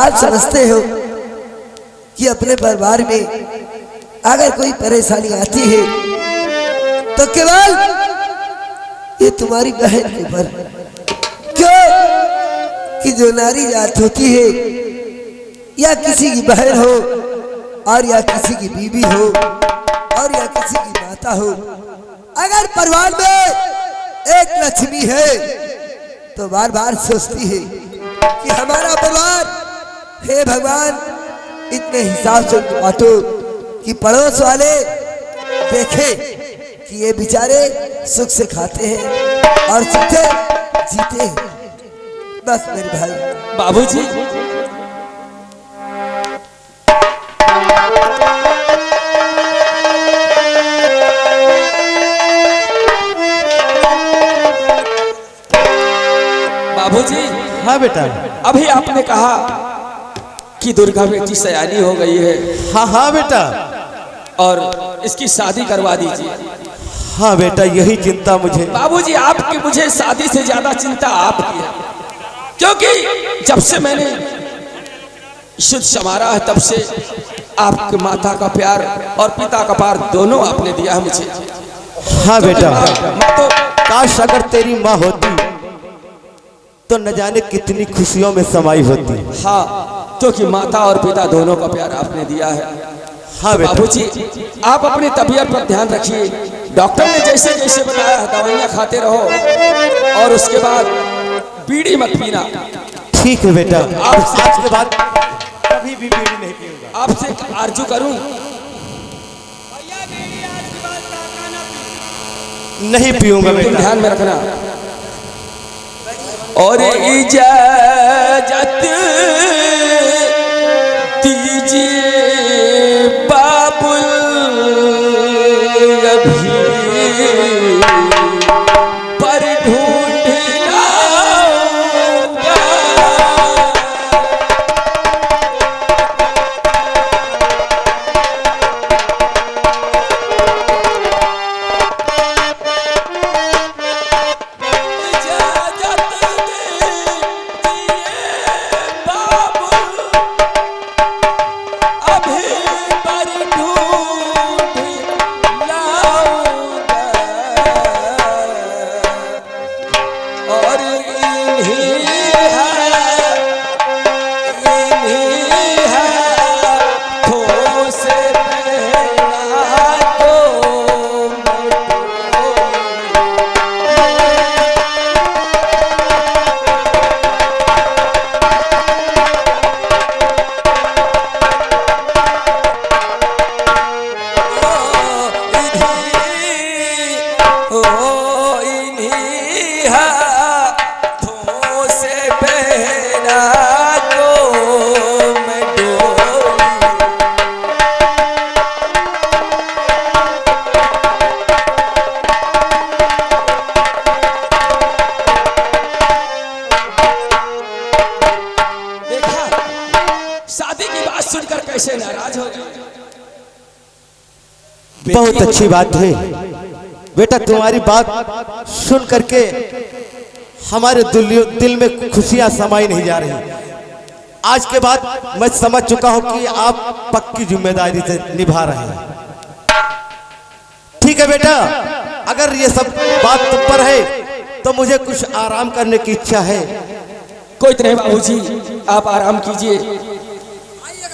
आप समझते हो कि अपने परिवार में अगर कोई परेशानी आती है तो केवल ये तुम्हारी बहन के ऊपर, क्यों कि जो नारी जात होती है या किसी की बहन हो और या किसी की बीवी हो और या किसी की माता हो, अगर परिवार में एक लक्ष्मी है तो बार बार सोचती है कि हमारा परिवार, हे भगवान इतने हिसाब से बांटो कि पड़ोस वाले देखें कि ये बेचारे सुख से खाते हैं और सुख से जीते हैं। बस मेरे भाई। बाबूजी, बाबूजी। हाँ बेटा। अभी आपने कहा कि दुर्गा बेटी सयानी हो गई है। हाँ हाँ बेटा। और इसकी शादी करवा दीजिए। हाँ बेटा, यही चिंता मुझे। बाबूजी, आपकी मुझे शादी से ज्यादा चिंता आपकी है, क्योंकि जब से मैंने शुद्ध संवारा है तब से आपके माता का प्यार और पिता का प्यार दोनों आपने दिया है मुझे। हाँ बेटा, तो काश अगर तेरी माँ होती तो न जाने कितनी खुशियों में समाई होती। हाँ, क्योंकि माता और पिता दोनों का प्यार आपने दिया है। हाँ बेटा। बाबूजी, आप अपनी तबीयत पर ध्यान रखिए। डॉक्टर ने जैसे जैसे बताया दवाइयाँ खाते रहो और उसके बाद बीड़ी मत पीना। ठीक है बेटा, आप आज के बाद कभी भी बीड़ी नहीं पीऊंगा। आपसे आरजू करूं, नहीं पीऊंगा तुम बेटा। ध्यान में रखना। और इजाजत दीजिए बाबुल, अभी पर ढूंढ लाऊंगा। कैसे नाराज हो गए? बहुत अच्छी बात है बेटा, तुम्हारी बात सुन करके हमारे दिल में खुशियां समाई नहीं जा रही। आज के बाद मैं समझ चुका हूं कि आप पक्की जिम्मेदारी से निभा रहे हैं। ठीक है बेटा, अगर ये सब बात तुम पर है तो मुझे कुछ आराम करने की इच्छा है। कोई नहीं बाबूजी, आप आराम कीजिए,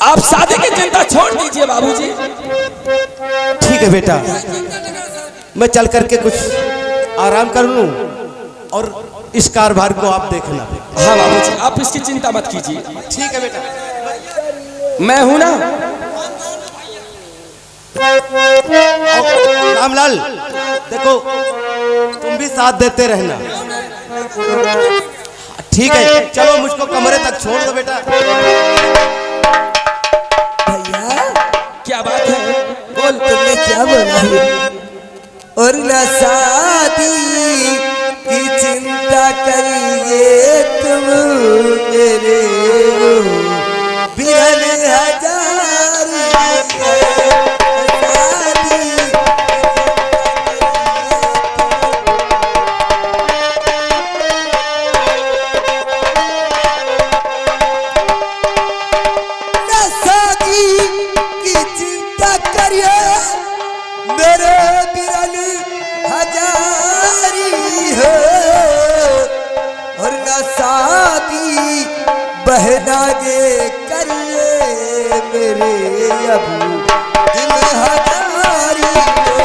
आप शादी की चिंता छोड़ दीजिए बाबूजी। ठीक है बेटा, मैं चल करके कुछ आराम कर लूं और इस कारभार को आप देखना। हाँ बाबूजी, आप इसकी चिंता मत कीजिए। ठीक है बेटा, मैं हूं ना। रामलाल देखो, तुम भी साथ देते रहना। ठीक है, चलो मुझको कमरे तक छोड़ दो बेटा। भैया क्या बात है? बोल, तुमने क्या बोला है? और न शादी की चिंता करिए तुम मेरे बिरल हजार अब दिल हजारी को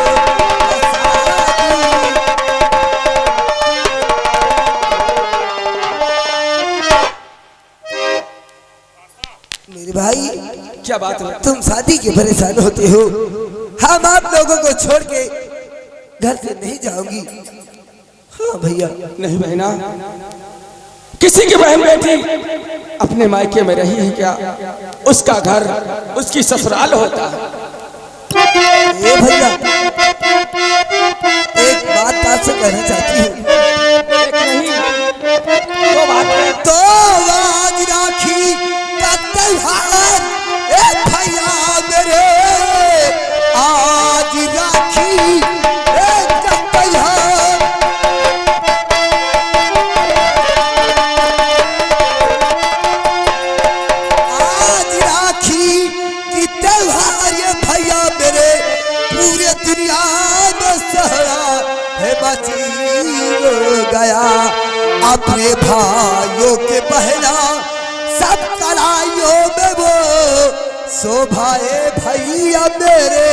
मेरे भाई क्या बात है? तुम शादी के परेशान होते हो, हम आप लोगों को छोड़ के घर से नहीं जाऊंगी। हाँ भैया। नहीं बहना, किसी की बहन बेटी अपने मायके में रही है क्या? उसका घर उसकी ससुराल होता है। ये भैया एक बात आपसे कहना चाहती हूँ। एक नहीं, दो बात है। तो आज राखी का त्योहार, ए भैया मेरे, आज राखी का त्योहार, आज राखी की त्योहार ये भैया मेरे, पूरे दुनिया में सहरा है बची गया। अपने भाइयों के बहना सब कलाइयों में वो शोभाए भैया मेरे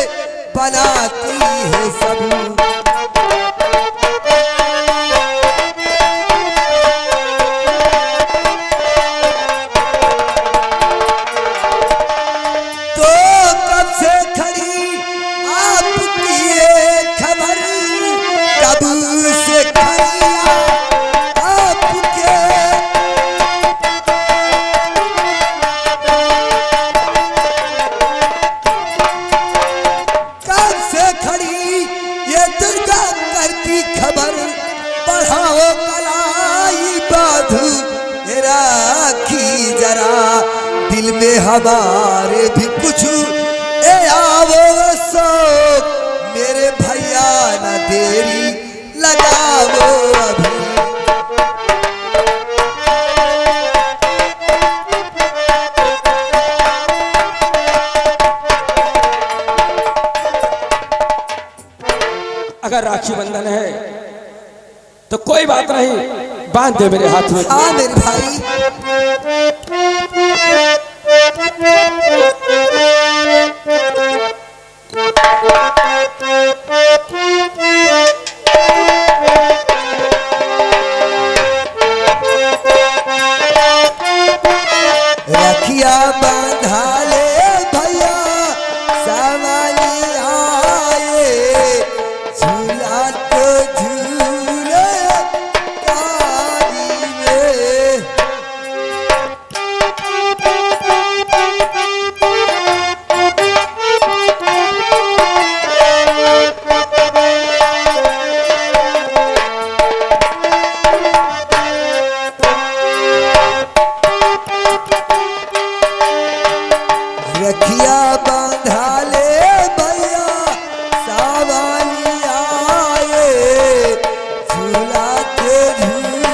बनाती है सब। तो कब से खड़ी आपकी ये खबर, कब से खड़ी आपके, कब से खड़ी ये दुर्गा करती खबर, बढ़ाओ कलाई बांधू ये राखी जरा, दिल में हमारे भी कुछ ए आवो शौक, मेरे भैया न देरी लगाओ अभी। अगर राखी बंधन है तो कोई बात नहीं, बांध दे मेरे हाथ में। हाँ मेरे भाई। रखिया बांधा ले भैया सावली आए, झूला तो झूले कारी में। रखिया बांधा ले भैया सावली आए, झूला के झूले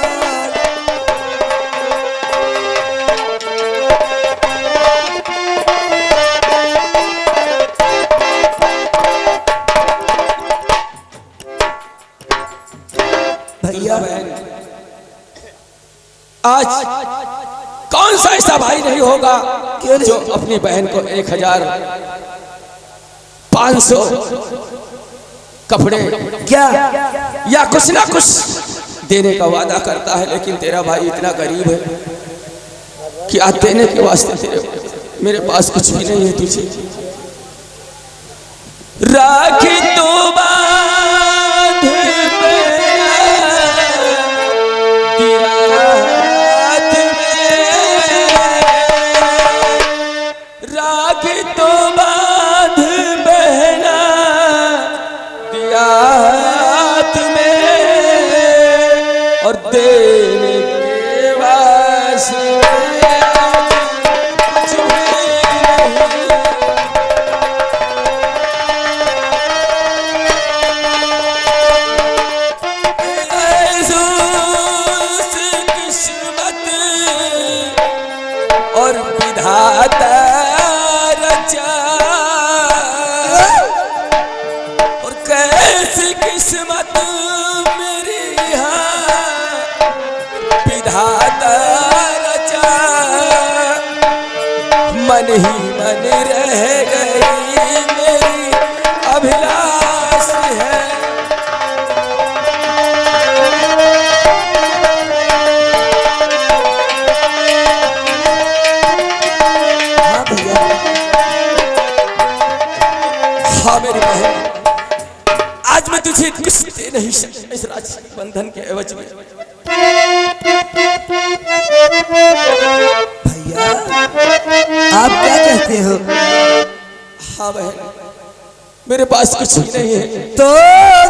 आजाद। भैया आज कौन सा ऐसा भाई नहीं होगा क्यों नहीं? जो अपनी बहन को 1500 कपड़े क्या या कुछ ना कुछ देने का वादा करता है, लेकिन तेरा भाई इतना गरीब है कि आज देने के वास्ते मेरे पास कुछ भी नहीं है तुझे। राखी तो बांध दिया हाथ में, राखी तो बांध बहना दिया हाथ में, और देने के वास्ते कुछ भी नहीं। महसूस किस्मत और विधाता रचा, और कैसी किस्मत मेरी यहाँ विधाता रचा। मन ही मन रह गई मेरी अभिलाष है। हाँ भैया, हाँ मेरी बहन, आज मैं तुझे कुछ दे नहीं सकता इस राशि बंधन के एवज में। भैया आप क्या कहते हो? हाँ बहन, मेरे पास कुछ भी नहीं है। तो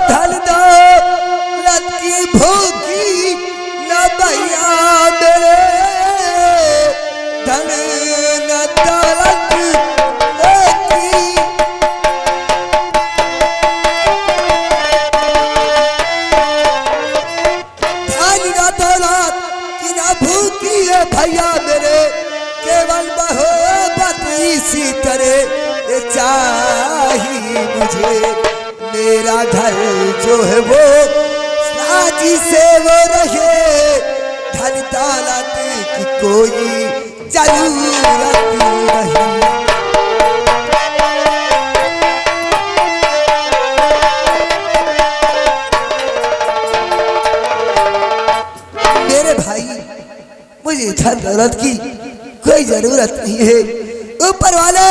धन दौलत की भूखी न भैया मेरे, धन न दौलत की भूखी है भैया मेरे, केवल मोहब्बत इसी तरह चाहिए मुझे। मेरा घर जो है वो साजी से वो रहे, धन दौलत की कोई जरूरत नहीं। मेरे भाई, मुझे धन दौलत की कोई जरूरत नहीं है। ऊपर वाले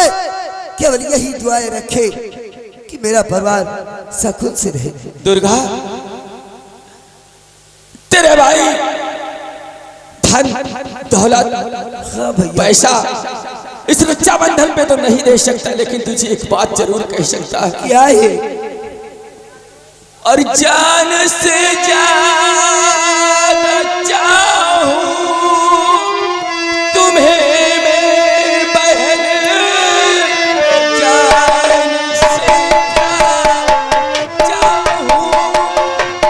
केवल यही दुआएं रखे कि मेरा परिवार सुकून से रहे। दुर्गा, तेरे भाई धन दौलत हाँ भैया, पैसा इस रक्षाबंधन पे तो नहीं दे सकता, लेकिन तुझे एक बात जरूर कह सकता है। क्या है? और जान से ज्यादा चाहूं तुम्हें मैं बहन, जान से ज्यादा चाहूं।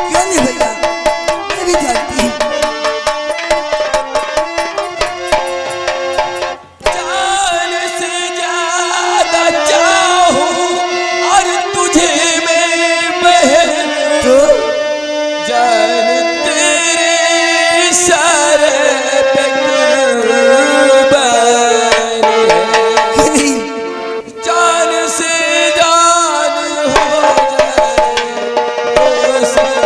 क्यों नहीं भैया, मैं भी जानती हूँ। जान से ज्यादा चाहूं और तुझे मैं बहन, तो जान तेरे सर पे कुर्बान है। क्यों नहीं? जान से जान हो जाए ओ सर।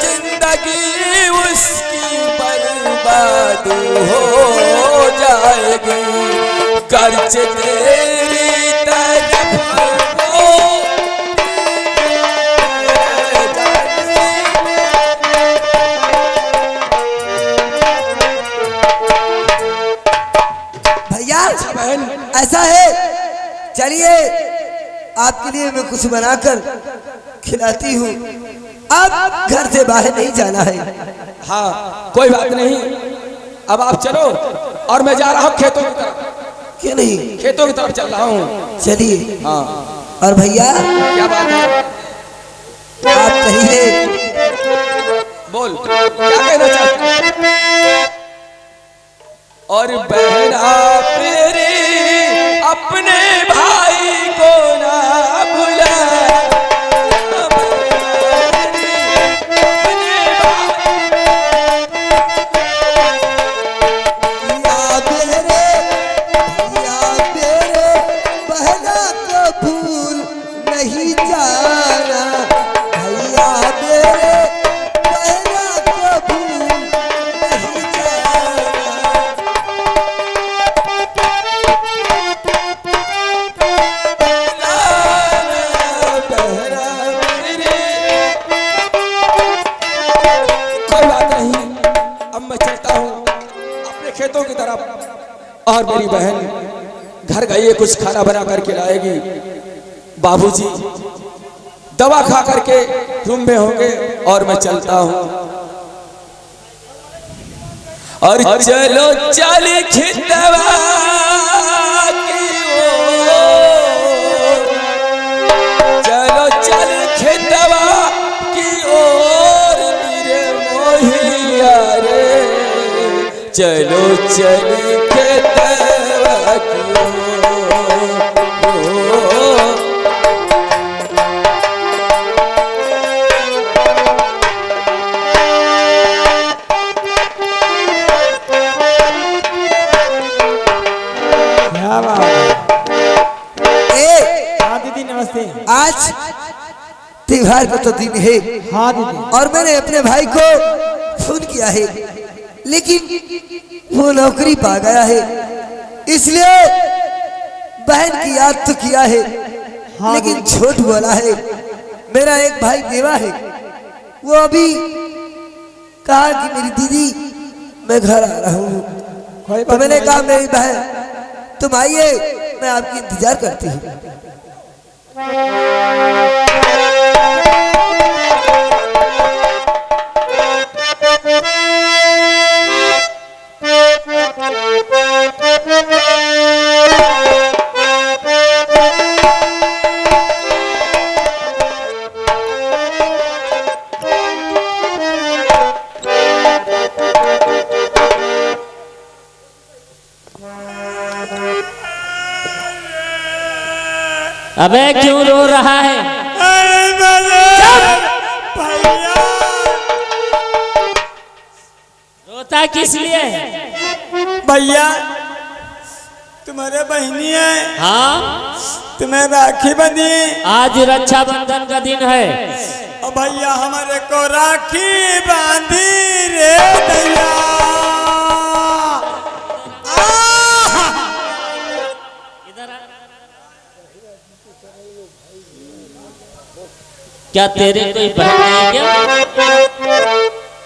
जिंदगी उसकी बर्बाद हो जाएगी, कर्ज तेरी तरफ को भैया बहन, ऐसा है, चलिए आपके लिए मैं कुछ बनाकर खिलाती हूँ। अब घर से बाहर नहीं जाना है। हाँ कोई बात नहीं, अब आप चलो और मैं जा रहा हूँ खेतों की तरफ। क्यों नहीं? खेतों की तरफ चल रहा हूँ। चलिए। हाँ और भैया क्या बात है, आप कहिए। बोल क्या कहना चाहते हैं? और बहना मेरी अपने भाई को ना भुला, नहीं जाना भैया मेरे, बहना को भूल नहीं जाना। कोई बात नहीं, अब मैं चलता हूँ अपने खेतों की तरफ। और मेरी बहन घर गई है, कुछ खाना बना करके लाएगी। बाबूजी दवा खा करके रूम में होंगे और मैं चलता हूँ। और चलो चल खितवा की ओर, चलो चल खितवा की ओर मेरे मोहिया रे, चलो चल खितवा की ओर। क्या बात है। ए हाँ दीदी नमस्ते। आज त्योहार का तो दिन है हाँ दीदी। और मैंने अपने भाई को फोन किया है, लेकिन वो नौकरी पा गया है, इसलिए बहन की याद तो किया है। हाँ लेकिन झूठ बोला है। मेरा एक भाई देवा है, वो अभी कहा कि मेरी दीदी मैं घर आ रहा हूँ। कोई तो बात मैंने नहीं। कहा मेरी बहन तुम आइए, मैं आपकी इंतजार करती हूँ। अबे क्यों रो रहा है? रोता किस लिए है? भैया तुम्हारे बहनी है, हाँ, तुम्हें राखी बंधी आज रक्षाबंधन का दिन है। और भैया हमारे को राखी बांधी रे भैया। क्या तेरे कोई बहन नहीं क्या?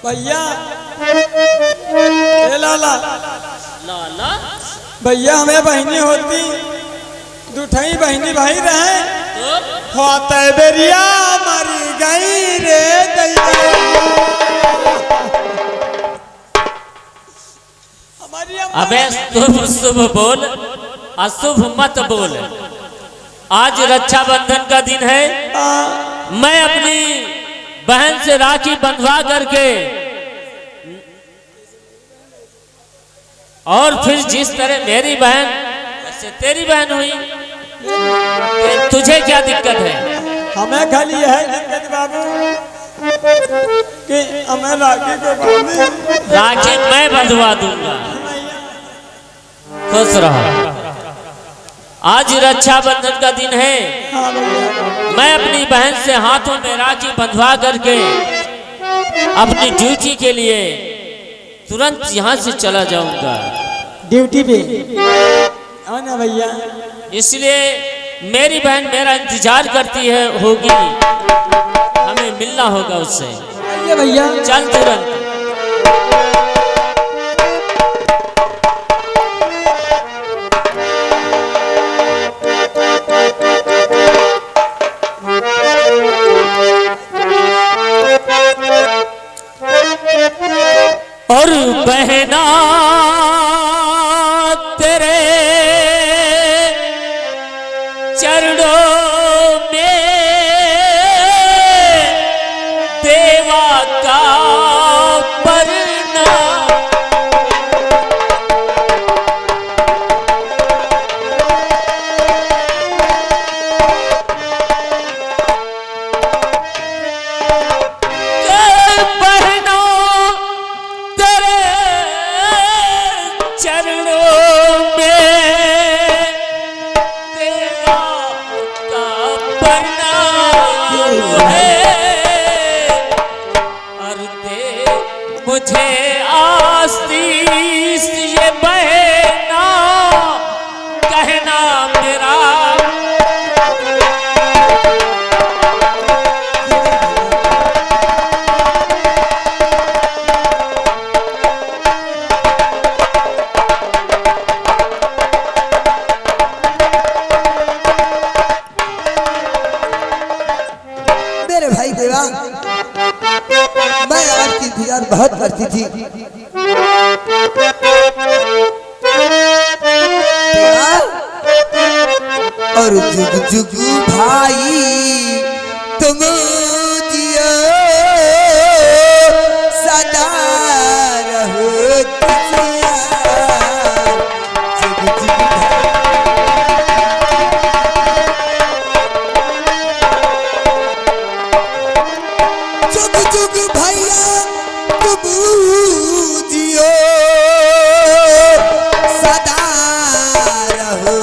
भैया ए लाला लाला भैया हमें बहनी होती दूठाई बहनी भाई रहे तो होते बेरिया मरी गई रे दैया। हमारी अबे शुभ शुभ बोल, अशुभ मत बोल। आज रक्षाबंधन का दिन है। मैं अपनी बहन से राखी बंधवा करके और फिर जिस तरह मेरी बहन वैसे तेरी बहन हुई। तुझे क्या दिक्कत है? हमें खाली यह दिक्कत बाबू कि हमें राखी को बांधी। राखी मैं बंधवा दूंगा, खुश रहो। आज रक्षाबंधन का दिन है। हाँ भैया मैं अपनी बहन से हाथों में राखी बंधवा करके अपनी ड्यूटी के लिए तुरंत यहाँ से चला जाऊंगा। ड्यूटी पे आओ ना भैया। इसलिए मेरी बहन मेरा इंतजार करती है होगी, हमें मिलना होगा उससे। आइए भैया। चल तुरंत। और बहना तेरे चरणों में देवा का परना, मुझे आस्तीस ये बहना कहना मेरा। मेरे भाई देवा, मैं आपकी इंतजार बहुत करती थी। देवा, और जुग जुग भाई तुम जियो सदा रहो खुशियाँ। जुग जुग जुग जुग भैया तुम जियो सदा रहो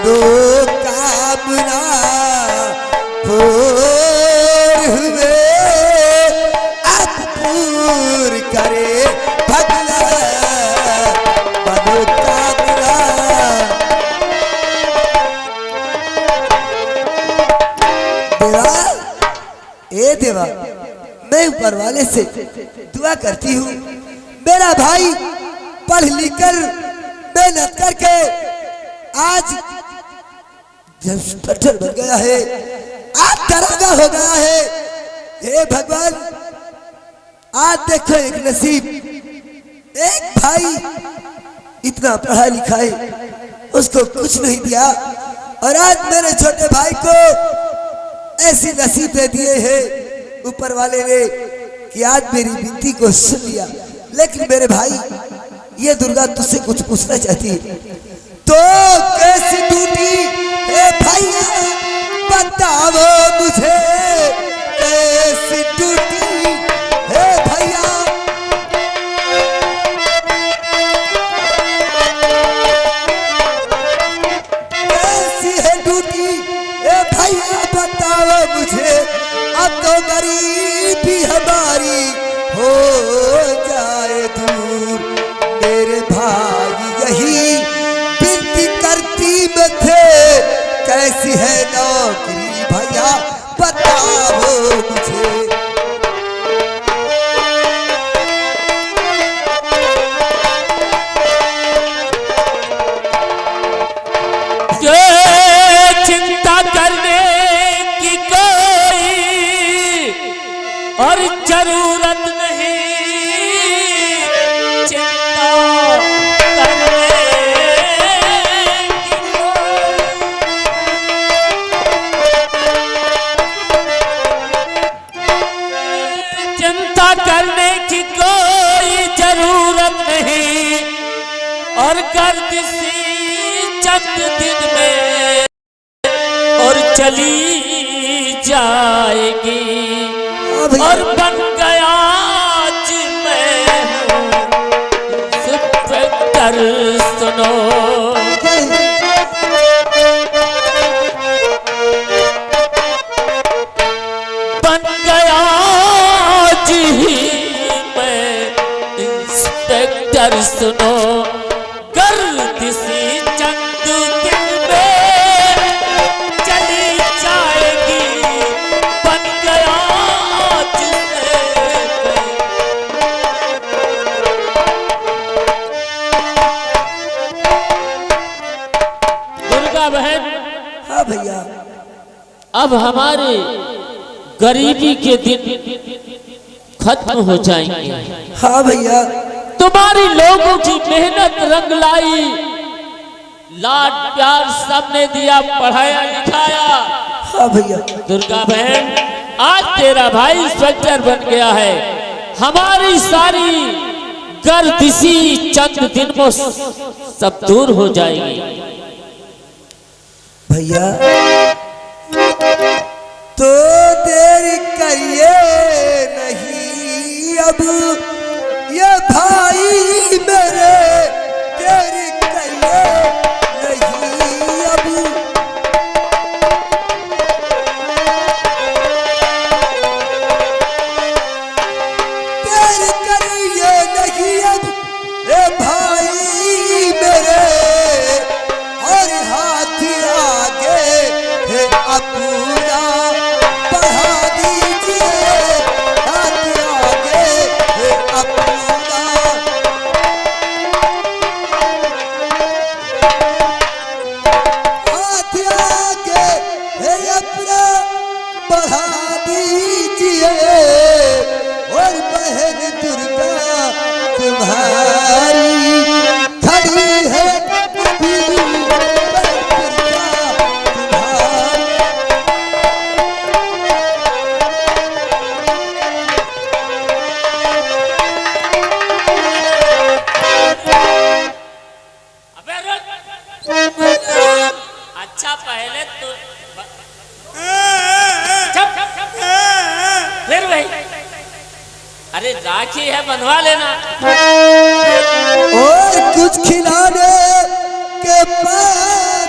मनोकामना पूर हुए अब पूर करे भगवान मनोकामना। देवा, ए देवा, मैं ऊपर वाले से दुआ करती हूँ, मेरा भाई पढ़ लिख कर मेहनत करके आज इंस्पेक्टर बन गया है, आज दरोगा हो गया है। हे भगवान, आज देखो एक नसीब, एक भाई इतना पढ़ा लिखा है, उसको कुछ नहीं दिया, और आज मेरे छोटे भाई को ऐसी नसीब दे दिए हैं ऊपर वाले ने कि आज मेरी विनती को सुन लिया। लेकिन मेरे भाई, ये दुर्गा तुझसे कुछ पूछना चाहती है, तो कैसी टूटी ए भैया बताओ मुझे, कैसी टूटी है भैया। कैसी है टूटी ए भैया बताओ मुझे, अब तो गरीबी हमारी हो जाए दूर। मेरे भाई यही विनती करती में थे, कैसी है नौकरी भैया बताओ मुझे। चिंता करने की कोई और जरूरत नहीं, चिंता करने की चिंता करने की कोई जरूरत नहीं, और गर्दिशी चंद दिन में और चली जाएगी, और बन गया आज मैं हूँ इंस्पेक्टर सुनो। बन गया आज ही मैं इंस्पेक्टर सुनो, गर्दिशी चंद दिन में चली जाएगी, बन गया आज मैं। दुर्गा बहन, हाँ भैया, अब हमारे गरीबी के दिन खत्म हो जाएंगे। हाँ भैया, तुम्हारी लोगों की मेहनत रंग लाई, लाड प्यार सबने दिया, पढ़ाया लिखाया। हाँ भैया, दुर्गा बहन, आज तेरा भाई इंस्पेक्टर बन गया है, हमारी सारी गर्दिशी चंद दिन में सब दूर हो जाएगी। भैया तो देरी करिए नहीं, अब ये भाई मेरे देरी करिए नहीं, अब देरी करिए नहीं, अब ये भाई मेरे, और हाथ आगे है अपना बढ़ा दीजिए, हाथ आगे है अपना। हाथ आगे है अपना बढ़ा दीजिए, और बहन दुर्गा तुम्हारी खड़ी है अभी, बहन दुर्गा तुम्हारी। अबे रुक। अच्छा पहले तो चुप। फिर वही, अरे राखी है बंधवा लेना। और कुछ खिलाने के बाद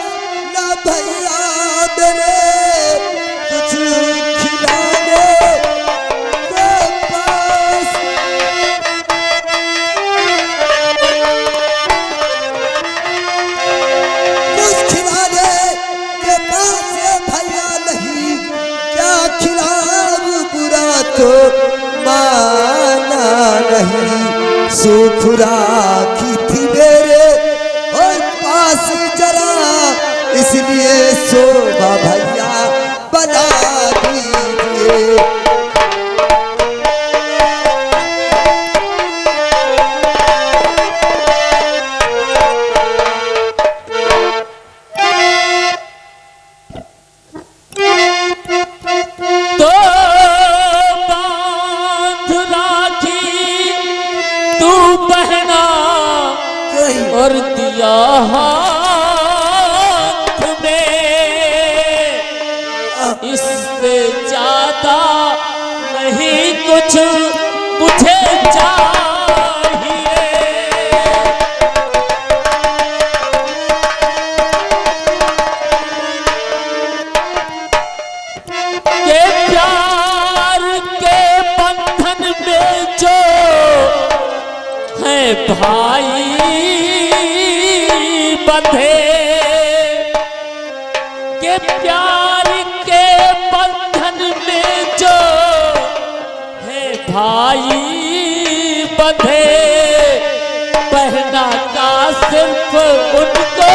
न सुफुरा की थी मेरे और पास जरा, इसलिए शोभा भैया बना दीजिए। तो बांध राखी तू बहना और दिया हाथ में, इससे ज्यादा नहीं कुछ मुझे चाहिए। के प्यार के बंधन में जो है भाई बंधे, के प्यार के बंधन में जो है भाई बंधे, बहना का सिर्फ उनको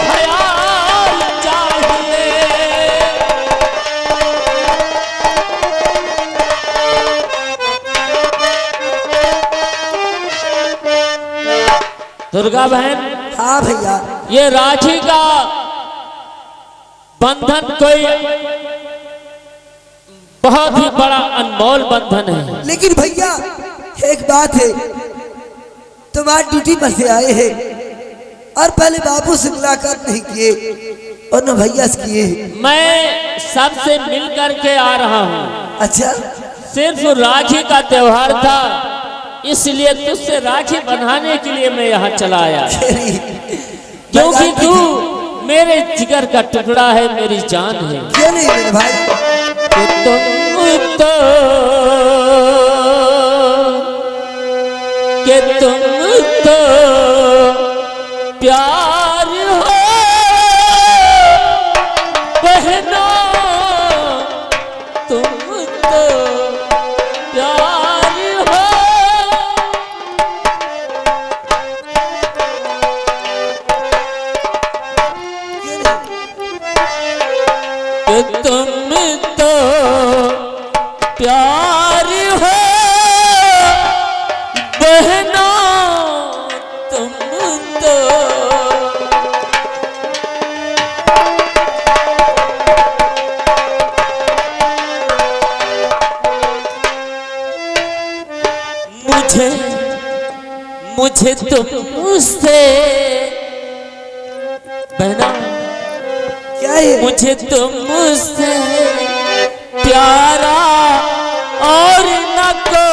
ख्याल चाहिए। दुर्गा बहन, हाँ भैया, ये राखी का बंधन कोई बहुत ही बड़ा अनमोल बंधन है। लेकिन भैया एक बात है, तुम आज ड्यूटी पर से आए हैं और पहले बाबू से मुलाकात नहीं किए और न भैया से किए। मैं सबसे मिल करके आ रहा हूँ। अच्छा, सिर्फ राखी का त्योहार था, इसलिए तुझसे राखी बंधाने के लिए मैं यहाँ चला आया, क्योंकि तू मेरे जिगर का टुकड़ा है, मेरी जान है। क्यों नहीं मेरे भाई? कि तुम तो प्यार हो बहना, तुम तो प्यार हो। कि तुम तो प्यार हो बहना, तुम तो मुझे तुमसे बहना, क्या है? मुझे तुमसे प्यारा और न को